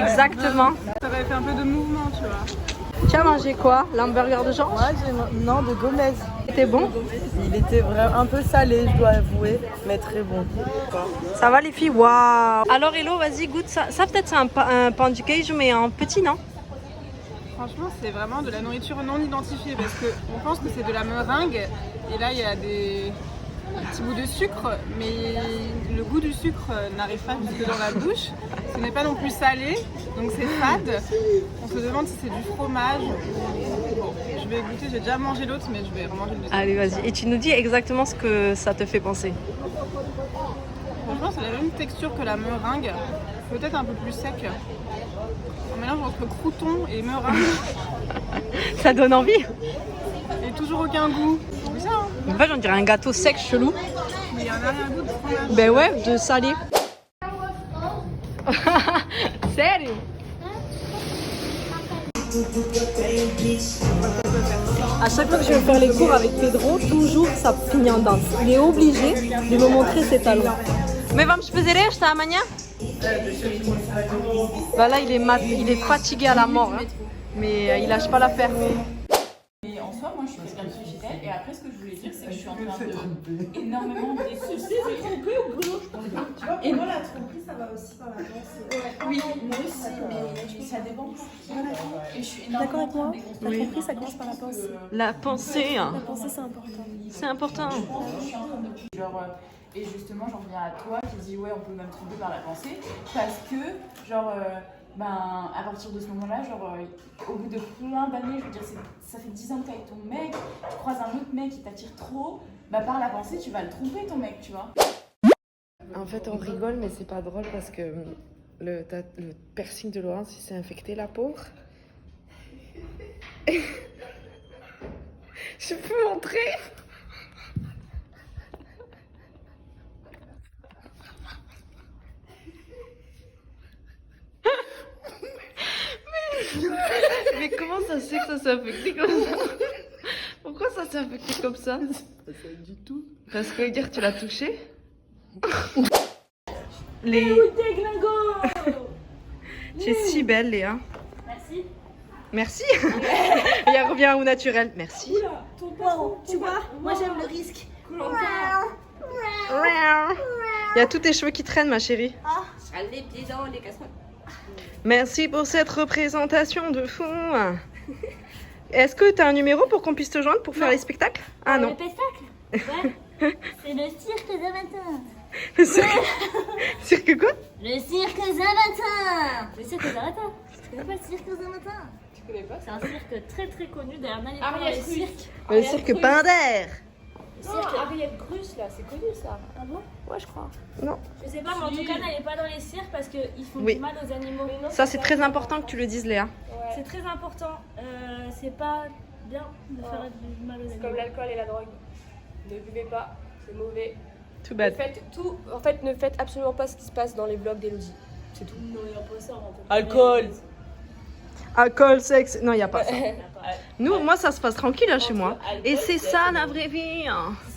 Exactement. Ça va faire un peu de mouvement, tu vois. Tu as mangé quoi? L'hamburger de Georges? Non, de Gomez. C'était bon? Il était vraiment un peu salé, je dois avouer, mais très bon. Ça va les filles? Waouh! Alors Hello, vas-y, goûte ça. Ça peut-être c'est un pain du cage, mais en petit, non? Franchement, c'est vraiment de la nourriture non identifiée parce qu'on pense que c'est de la meringue et là il y a des petits bouts de sucre, mais le goût du sucre n'arrive pas jusque dans la bouche. Ce n'est pas non plus salé, donc c'est fade. On se demande si c'est du fromage. Bon, je vais goûter, j'ai déjà mangé l'autre, mais je vais remanger le deuxième. Allez, vas-y. Et tu nous dis exactement ce que ça te fait penser. Franchement, c'est la même texture que la meringue, peut-être un peu plus sec. Un mélange entre crouton et meringue. Ça donne envie. Et toujours aucun goût. C'est ça, hein. En fait, on dirait un gâteau sec chelou. Mais il y a un arrière-goût de fromage. Ben ouais, de salé. Sérieux? À chaque fois que je vais faire les cours avec Pedro, toujours ça finit en danse. Il est obligé de me montrer ses talons. Mais vamos fazer esta amanhã? Voilà, il est fatigué à la mort, hein. Mais il lâche pas l'affaire. Et en soi, moi je suis quelqu'un de fidèle. Et après, ce que je voulais dire, c'est que je suis en train de énormément de c'est trompé au boulot, je pense pas. Tu vois, Et moi, la tromperie, ça va aussi par la danse. oui, moi aussi, mais ça dépend pour qui. Et je suis D'accord avec moi? La Oui. tromperie, ça commence par la pensée. La pensée, hein. La pensée, c'est important. C'est important. je pense que je suis en train de. Genre, et justement, j'en reviens à toi qui dis, ouais, on peut même tromper par la pensée. Parce que, genre. Ben, à partir de ce moment-là, genre, au bout de plein d'années, je veux dire, ça fait 10 ans que t'es avec ton mec, tu croises un autre mec qui t'attire trop, bah par la pensée, tu vas le tromper ton mec, tu vois. En fait, on rigole, mais c'est pas drôle parce que le piercing de Laurence, il s'est infecté la pauvre. Je peux montrer? Mais comment ça se fait que ça s'est infecté comme ça? Pourquoi ça s'est infecté comme ça? Pas ça du tout. Parce que dire tu l'as touché? Tu es si belle, Léa. Merci. Merci. Et elle revient au naturel. Merci. Wow, tu vois, moi j'aime le risque. Il y a tous tes cheveux qui traînent, ma chérie. Ah, les pieds dans les casseroles. Merci pour cette représentation de fond. Est-ce que tu as un numéro pour qu'on puisse te joindre pour faire les spectacles? Ah Le non. spectacle? Ouais. C'est le cirque Zamatin. Le cirque... cirque quoi? Le cirque Zamatin. Le cirque Zamatin. Tu connais pas le cirque Zamatin? Tu connais pas? C'est un cirque très très connu d'ailleurs. N'allez pas dans Ariel les Cruz. cirques. Le cirque Pinder. Non, Ariel Cruz, là, c'est connu ça. Ah bon? Ouais, je crois. Non. Je sais pas, mais en tout cas, n'allez pas dans les cirques parce qu'ils font Oui. du mal aux animaux. Ça, c'est très important que tu le dises, Léa. C'est très important. C'est pas bien de faire du mal aux animaux. Comme l'alcool et la drogue. Ne buvez pas, c'est mauvais. Too bad. Ne faites absolument pas ce qui se passe dans les vlogs d'Elodie. C'est tout. Non, il n'y a pas ça. Alcool. Alcool, sexe. Non, il n'y a pas ça. Nous, moi, ça se passe tranquille là, chez moi. Et c'est ça la vraie vie.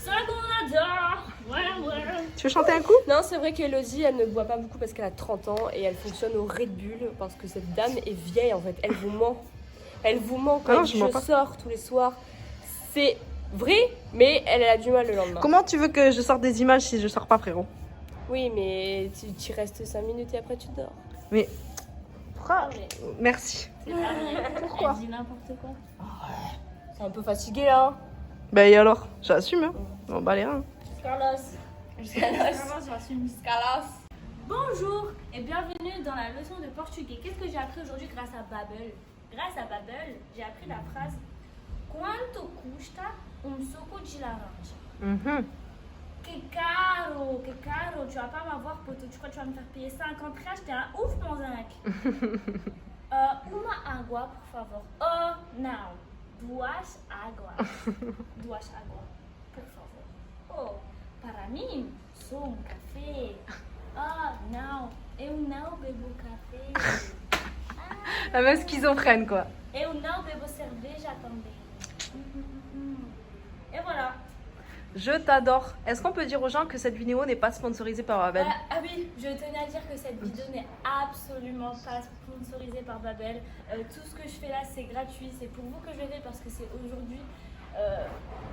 Ça qu'on adore. Voilà, voilà. Tu veux chanter un coup? Non, c'est vrai qu'Elodie, elle ne boit pas beaucoup parce qu'elle a 30 ans et elle fonctionne au Red Bull parce que cette dame est vieille en fait. Elle vous ment. Elle vous ment quand Ah non, elle je dit, mens je pas. sors tous les soirs. C'est vrai, mais elle a du mal le lendemain. Comment tu veux que je sorte des images si je sors pas, frérot? Oui, mais tu restes 5 minutes et après tu dors. Mais. Ah, mais Merci. pourquoi? Elle dit n'importe quoi. C'est un peu fatigué là. Bah, et alors? J'assume, hein. Bon, bah, les reins. Carlos. Carlos. J'assume. Carlos. Bonjour et bienvenue dans la leçon de portugais. Qu'est-ce que j'ai appris aujourd'hui grâce à Babbel? Grâce à Babbel, j'ai appris la phrase Quanto custa suco de laranja? Que caro, tu vas pas m'avoir poteau, tu crois que tu vas me faire payer 50 reais? J'étais un ouf dans un lac. Uma água, por favor. Oh, não. Duas águas. Duas águas, por favor. Oh, para mim, só café. Oh, não. Eu não bebo café. La meuf schizophrène, quoi. Eu não bebo cerveja também. Et voilà. Je t'adore. Est-ce qu'on peut dire aux gens que cette vidéo n'est pas sponsorisée par Babel? Ah oui, je tenais à dire que cette vidéo n'est absolument pas sponsorisée par Babel. Tout ce que je fais là, c'est gratuit. C'est pour vous que je le fais parce que c'est aujourd'hui.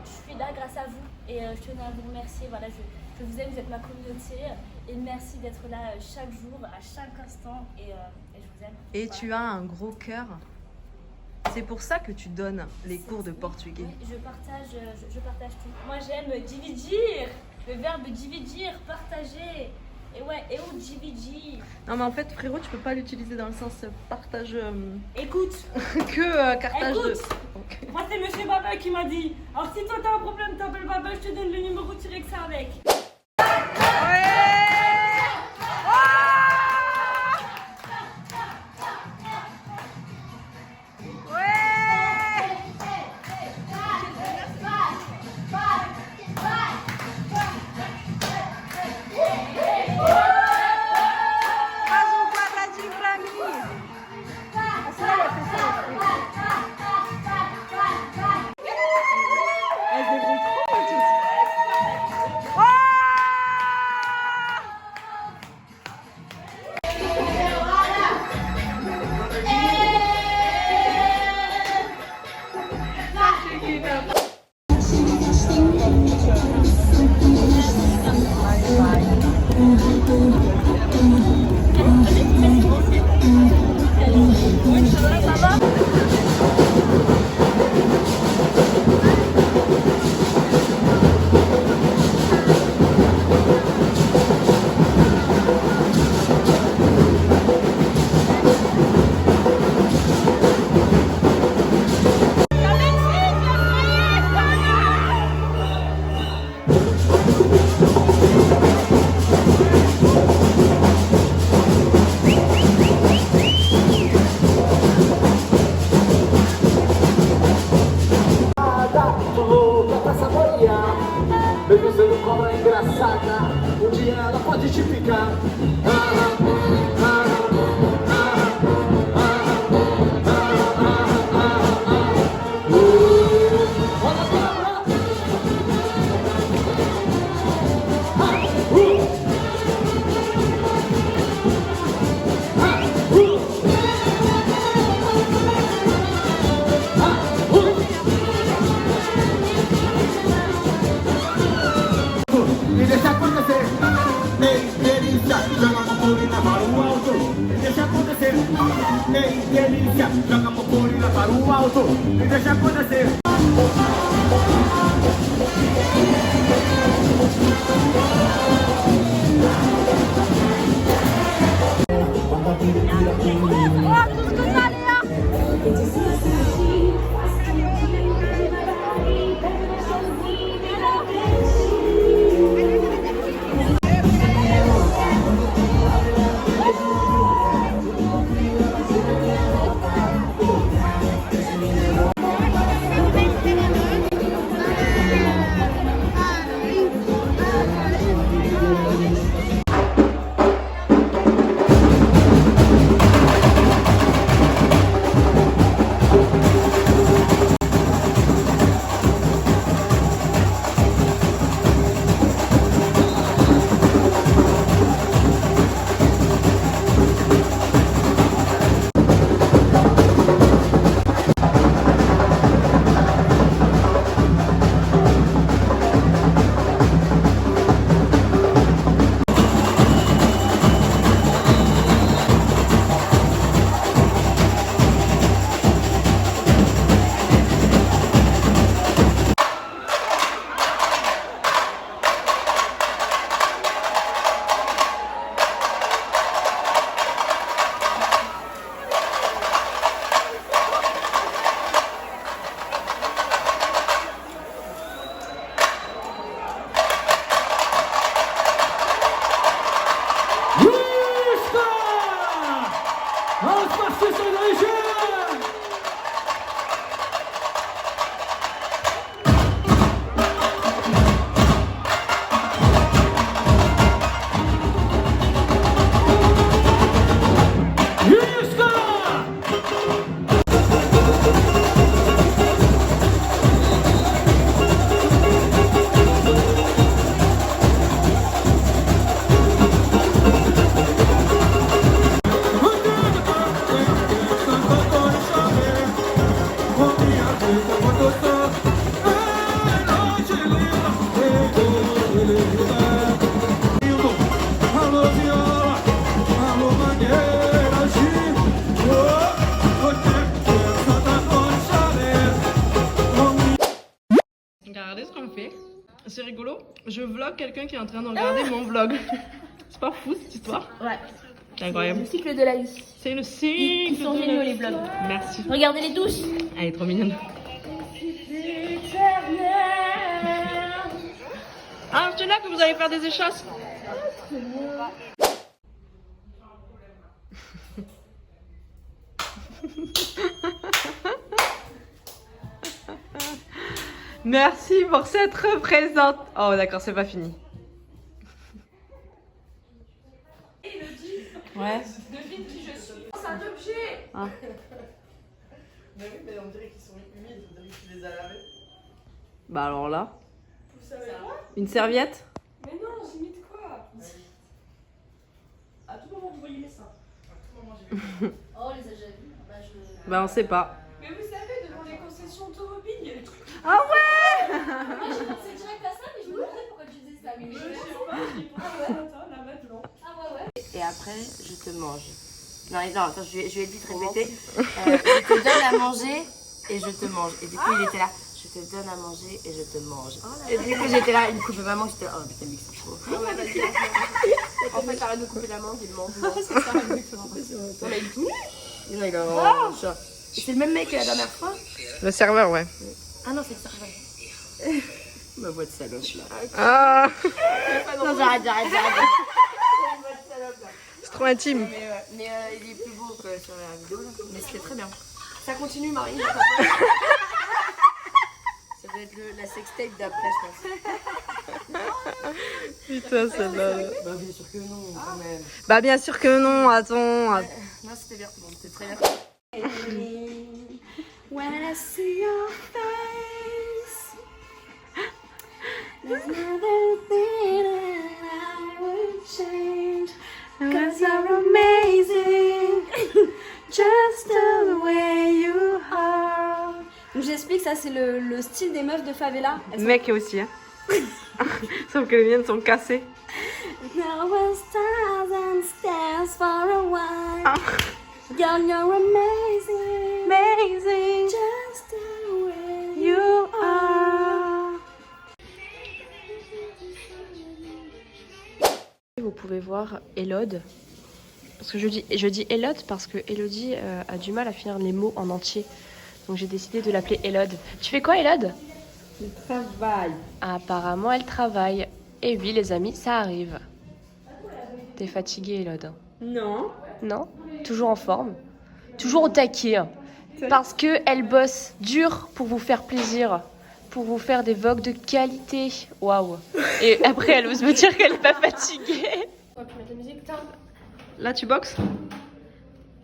Je suis là grâce à vous et je tenais à vous remercier. Voilà, je vous aime, vous êtes ma communauté et merci d'être là chaque jour, à chaque instant et je vous aime. Et voilà. tu as un gros cœur. C'est pour ça que tu donnes les cours de portugais. Oui, je partage tout. Moi j'aime dividir, le verbe dividir, partager. Et ouais, et où dividir? Non mais en fait frérot, tu peux pas l'utiliser dans le sens partage Écoute, que cartage de... écoute. Moi c'est monsieur Babel qui m'a dit. Alors si toi t'as un problème, t'appelles Babel, je te donne le numéro, tu règles ça avec. Mesmo sendo cobra engraçada, dia ela pode te picar. E deixa acontecer. Ei, delícia, joga purpurina para o alto. E deixa acontecer. Ei, delícia, joga purpurina para o alto. E deixa acontecer. je vlog quelqu'un qui est en train de regarder mon vlog. C'est pas fou cette histoire? Ouais. C'est incroyable. Le cycle de la vie. C'est le cycle. Ils sont géniaux les vlogs. Merci. Regardez-les tous. Elle est trop mignonne. Ah, c'est là que vous allez faire des échasses. Merci pour cette représente. Oh d'accord, c'est pas fini. Ouais. Devine qui je suis. C'est un objet. Ah. Mais oui, mais on dirait qu'ils sont humides, on dirait que tu les as lavés. Bah alors là, Vous savez quoi? une serviette. Mais non, j'imite quoi? À tout moment, vous voyez mes seins. Oh, les a déjà vus. Bah, je... Bah on sait pas. Mais vous savez, devant les concessions automobiles, il y a des trucs. Ah ouais. Moi, j'ai pensé direct à ça, mais je me demandais pourquoi tu disais ça. Mais Je sais pas, je dis pas, ouais, attends, la blanc. Ah ouais, ouais. Et après, je te mange. Non, attends, je vais vite répéter. Je te donne à manger et je te mange. Et du coup, il était là. Je te donne à manger et je te mange. Et du coup, j'étais là, il me coupait maman, j'étais là. Oh putain, mais c'est trop. En fait, arrête de couper la mangue, il mange. C'est ça, exactement. On a eu tout. Il a un chat. Et c'est le même mec que la dernière fois. Le serveur, ouais. Ah non, c'est le serveur. Ma voix de salope là. Ah, Non, j'arrête. c'est trop intime. Mais il est plus beau que sur la vidéo là. Mais c'était très bien. Ça continue, Marie. Ça doit être la sextape d'après, je pense. Putain, celle-là. Bah, bien sûr que non, quand même. Bah bien sûr que non, attends. Non, c'était bien. Bon, c'était très bien. When I see your face, there's another thing that I would change. 'Cause you're amazing, just the way you are. Donc j'explique, ça c'est le style des meufs de favela. Mec aussi, hein. Sauf que les miennes sont cassées. There were stars and stars for a while. Girl, you're amazing, Amazing, just the way you are. Vous pouvez voir Elode. Parce que je dis Elode parce que Elodie a du mal à finir les mots en entier. Donc j'ai décidé de l'appeler Elode. Tu fais quoi, Elode? Je travaille. Apparemment, elle travaille. Et oui, les amis, ça arrive. T'es fatiguée, Elode? Non. Non? Toujours en forme? Toujours au taquet? Parce qu'elle bosse dur pour vous faire plaisir. Pour vous faire des vlogs de qualité. Waouh! Et après, elle ose me dire qu'elle n'est pas fatiguée. On va mettre la musique, Là, tu boxes?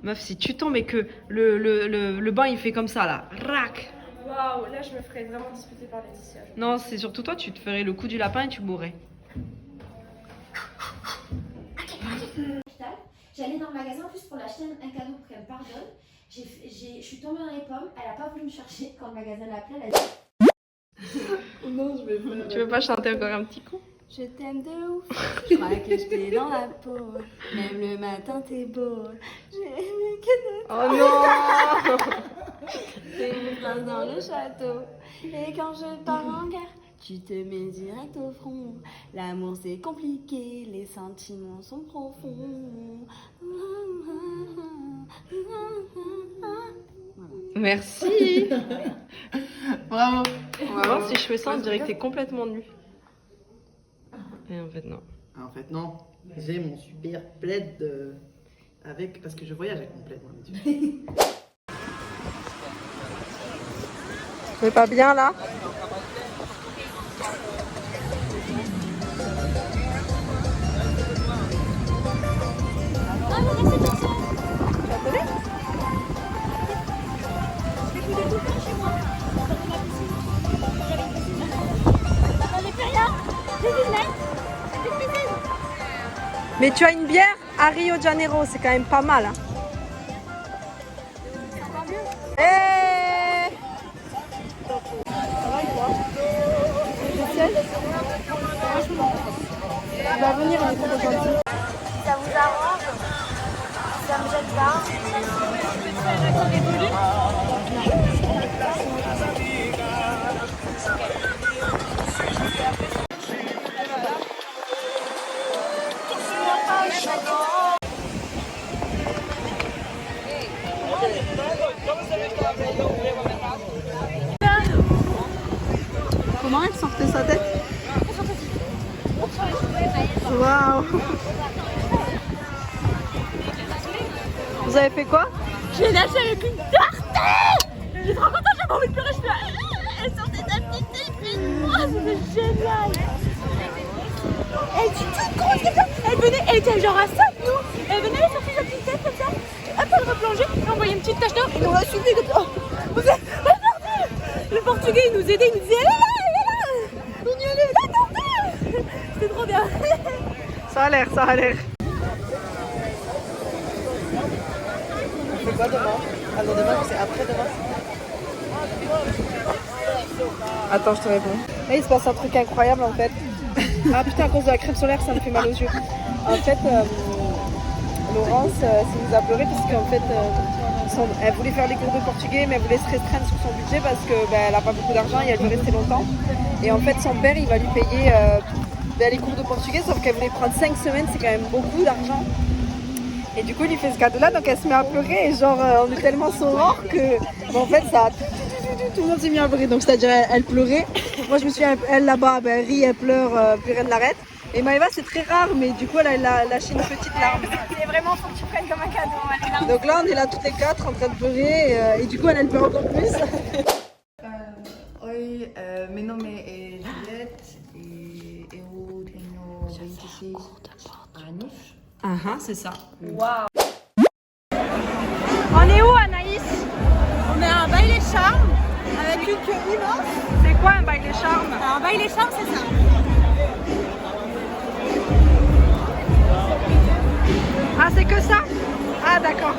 Meuf, si tu tombes et que le banc il fait comme ça là, rac. Waouh, là je me ferais vraiment disputer par Laetitia. Non, c'est surtout toi, tu te ferais le coup du lapin et tu mourrais. J'allais dans le magasin en plus pour l'acheter un cadeau pour qu'elle me pardonne. Je suis tombée dans les pommes, elle a pas voulu me chercher quand le magasin l'a appelée, elle a dit Non, je vais faire. Tu veux pas chanter encore un petit coup? je t'aime de ouf, je crois que je t'ai dans la peau, même le matin t'es beau, j'ai aimé que Oh non. t'es une place dans le château, et quand je pars en guerre, tu te mets direct au front, l'amour c'est compliqué, les sentiments sont profonds. Merci. Bravo. On va voir si je fais ça, on dirait que t'es complètement nu. Et en fait, non. En fait, non. J'ai mon super plaid avec. Parce que je voyage avec mon plaid, moi. C'est pas bien là? Mais tu as une bière à Rio de Janeiro, c'est quand même pas mal. Hein. Hey, Il va venir, il est trop gentil. Ça vous arrange? Ça me jette pas? Comment elle sortait sa tête? Waouh! Vous avez fait quoi? J'ai lâché avec une tarte. J'étais trop contente, j'avais envie de pleurer. Je fais, elle sortait sa petite tête près de moi, c'était génial. Elle était toute grosse comme ça. Elle venait, elle était genre à ça de nous. Elle venait, elle sortait sa petite tête comme ça. Hop, elle replongeait, elle envoyait une petite tache d'or. Et nous on l'a suivi comme ça. Vous êtes attendez. Le portugais il nous aidait, il nous disait elle est là. On y allait, attendez. C'était trop bien. Ça a l'air, ça a l'air. C'est quoi demain? Ah non, demain, c'est après-demain. Attends, je te réponds. Là, il se passe un truc incroyable en fait. Ah putain, à cause de la crème solaire, ça me fait mal aux yeux. En fait, Laurence s'est mise à pleurer parce qu'en fait, elle voulait faire des cours de portugais, mais elle voulait se restreindre sur son budget parce qu'elle n'a pas beaucoup d'argent et elle veut rester longtemps. Et en fait, son père, il va lui payer les cours de portugais, sauf qu'elle voulait prendre 5 semaines, c'est quand même beaucoup d'argent. Et du coup, il lui fait ce cadeau-là, donc elle se met à pleurer. Et genre, on est tellement sonore que, en fait, ça. Tout le monde s'est mis à pleurer. Donc, c'est-à-dire, elle pleurait. Moi, je me suis dit, elle là-bas, elle rit, elle pleure, plus rien ne l'arrête. Et Maëva, c'est très rare, mais du coup, elle a lâché une petite larme. C'est vraiment, faut que tu prennes comme un cadeau. Donc là, on est là toutes les quatre en train de pleurer. Et du coup, elle pleure encore plus. Oi, meu nome é Juliette e eu tenho 26 anos. Ah, c'est ça. Waouh. On est où, Anaïs? On est à un baile charme avec une queue immense. C'est quoi un baile charme? Un baile charme, c'est ça. Ah, c'est que ça? Ah, d'accord.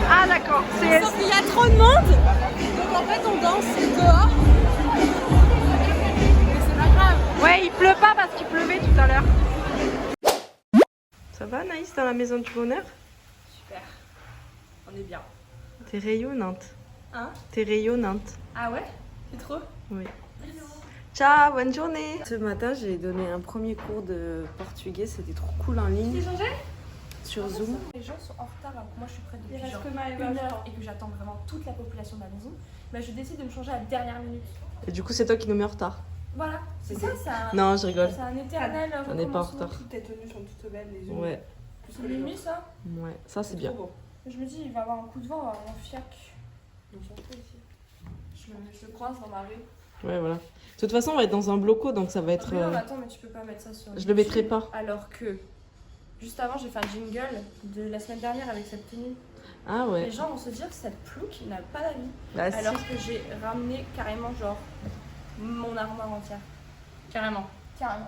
Ah, d'accord. Sauf qu'il y a trop de monde. Donc en fait, on danse dehors. Mais c'est pas grave. Ouais, il pleut pas parce qu'il pleuvait tout à l'heure. Ça va, Anaïs, dans la maison du bonheur? Super. On est bien. T'es rayonnante. Hein? T'es rayonnante. Ah ouais? C'est trop? Oui. Ciao, bonne journée. Ce matin, j'ai donné un premier cours de portugais. C'était trop cool en ligne. Sur Zoom. Les gens sont en retard alors que moi je suis prête depuis genre 1 heure et que j'attends vraiment toute la population de la maison. Bah, je décide de me changer à la dernière minute. Et du coup, c'est toi qui nous mets en retard. Voilà, c'est ça, c'est un... Non, je rigole. C'est un éternel On n'est pas en retard. Toutes tes tenues sont toutes belles, les yeux. Ouais. C'est Mimi ça? Ouais, ça c'est bien. Je me dis, il va avoir un coup de vent, on va avoir un fiac. Donc on fait ici. Je le croise dans ma rue. Ouais, voilà. De toute façon, on va être dans un bloco, donc ça va être... Non, mais attends, mais tu peux pas mettre ça sur... Je le mettrai pas. Alors que, juste avant, j'ai fait un jingle de la semaine dernière avec cette tenue. Ah ouais. Les gens vont se dire que cette plouc n'a pas d'avis. Bah, alors si. que j'ai ramené carrément genre mon armoire entière. Carrément.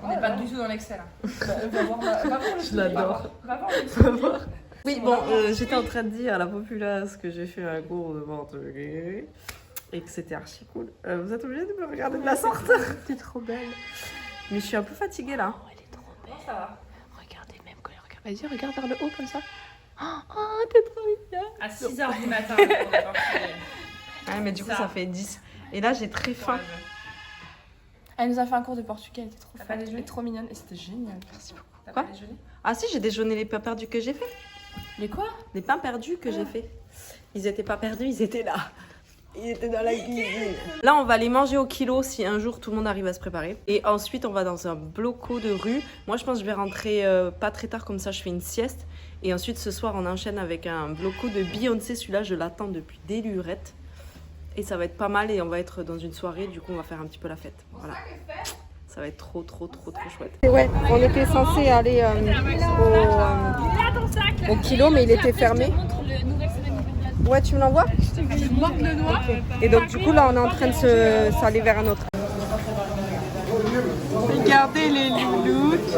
On n'est pas du tout dans l'excès là. Va voir le Je l'adore. Va voir le Oui, bon, j'étais en train de dire à la populace que j'ai fait un cours de portugais et que c'était archi cool. Vous êtes obligés de me regarder de la sorte. T'es trop belle. Mais je suis un peu fatiguée là. Elle est trop belle. Ça va. Regardez, même quand elle regarde. Vas-y, regarde vers le haut comme ça. Oh, t'es trop bien. À 6h du matin. Ouais, mais du coup, ça fait 10. Et là, j'ai très faim. Elle nous a fait un cours de portugais, elle était trop T'as pas forte, déjeuné elle est trop mignonne et c'était génial. Merci beaucoup. T'as Quoi pas déjeuné? Ah si, j'ai déjeuné les pains perdus que j'ai fait. Les quoi? Les pains perdus que j'ai fait. Ils étaient pas perdus, ils étaient là. Ils étaient dans la cuisine. Là, on va les manger au kilo si un jour tout le monde arrive à se préparer. Et ensuite, on va dans un bloco de rue. Moi, je pense que je vais rentrer pas très tard, comme ça je fais une sieste. Et ensuite, ce soir, on enchaîne avec un bloco de Beyoncé. Celui-là, je l'attends depuis des lurettes. Et ça va être pas mal et on va être dans une soirée. Du coup, on va faire un petit peu la fête. Voilà. Ça va être trop chouette. Et ouais, on était censé aller au kilo, mais il était fermé. Ouais, tu me l'envoies? Je te montre le doigt. Et donc du coup là on est en train de s'aller vers un autre. Regardez les louloutes.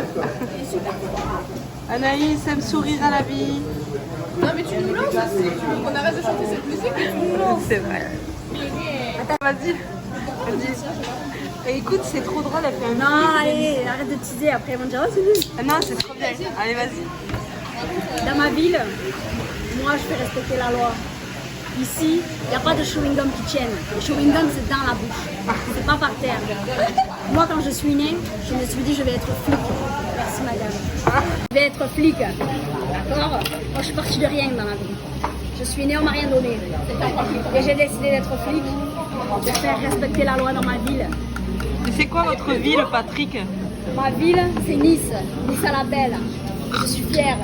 Anaïs aime sourire à la vie. Non mais tu nous lances aussi, tu veux qu'on arrête de chanter cette musique et tu nous lances. C'est vrai. Attends, vas-y. Et écoute, c'est trop drôle, elle fait un... Non, allez, arrête de teaser, après ils vont dire, oh c'est nul. Ah non, c'est trop bien. Allez, vas-y. Dans ma ville, moi je fais respecter la loi. Ici, il n'y a pas de chewing-gum qui tienne. Le chewing-gum, c'est dans la bouche. C'est pas par terre. Moi, quand je suis née, je me suis dit, je vais être flic. Merci, madame. Je vais être flic. D'accord? Moi, je suis partie de rien dans la vie. Je suis née, on m'a rien donné. Et j'ai décidé d'être flic, de faire respecter la loi dans ma ville. Et c'est quoi votre ville, Patrick? Ma ville, c'est Nice, Nice à la Belle. Je suis fière,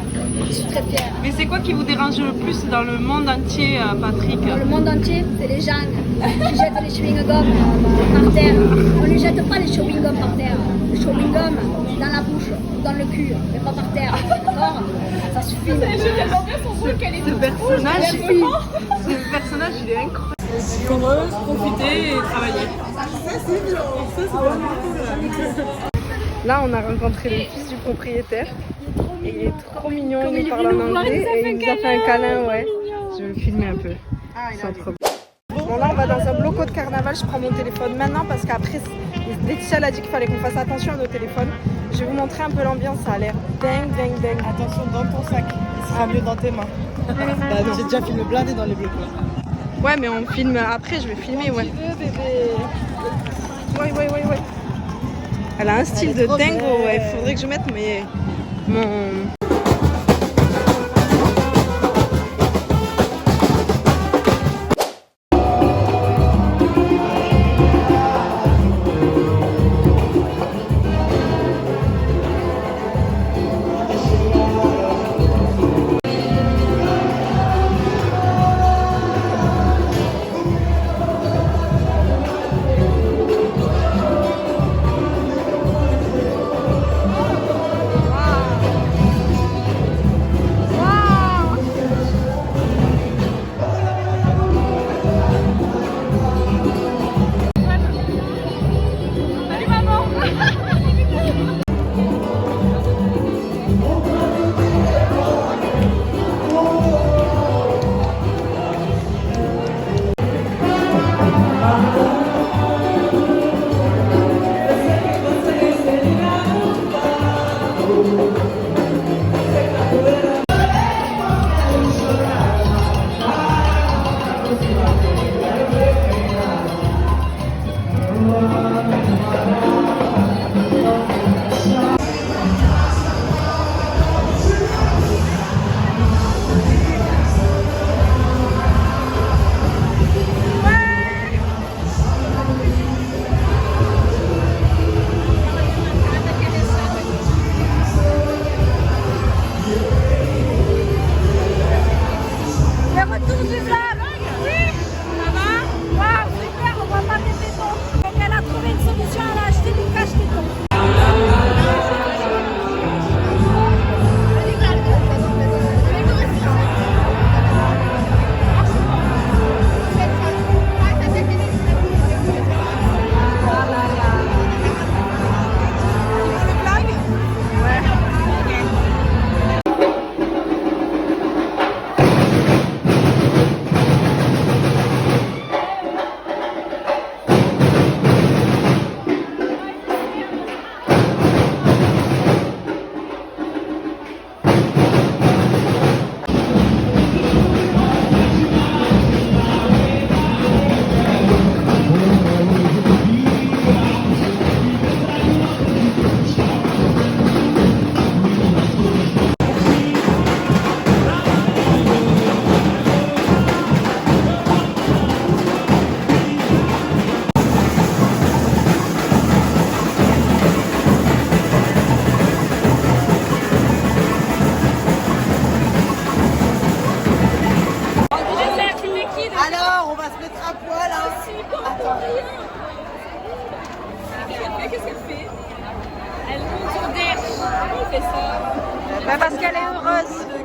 je suis très fière. Mais c'est quoi qui vous dérange le plus dans le monde entier, Patrick? Dans le monde entier, c'est les gens qui jettent les chewing-gums par terre. On ne jette pas les chewing-gums par terre. Les chewing-gums dans la bouche, dans le cul, mais pas par terre. D'accord? Ça suffit. Ce personnage, il est incroyable. Heureuse, profiter et travailler. Là, on a rencontré le fils du propriétaire. Et il est trop mignon, il nous parle en anglais et il nous a fait un câlin, ouais. Je vais le filmer un peu. Sans problème. Bon, là, on va dans un bloco de carnaval. Je prends mon téléphone maintenant parce qu'après, Laetitia a dit qu'il fallait qu'on fasse attention à nos téléphones. Je vais vous montrer un peu l'ambiance, ça a l'air dingue, dingue, dingue. Attention dans ton sac, il sera mieux dans tes mains. J'ai déjà filmé blindé dans les blocos. Ouais, mais on filme après, je vais filmer, ouais. Ouais. Elle a un style de dingue, ouais. Il faudrait que je mette mon... Parce qu'elle est heureuse.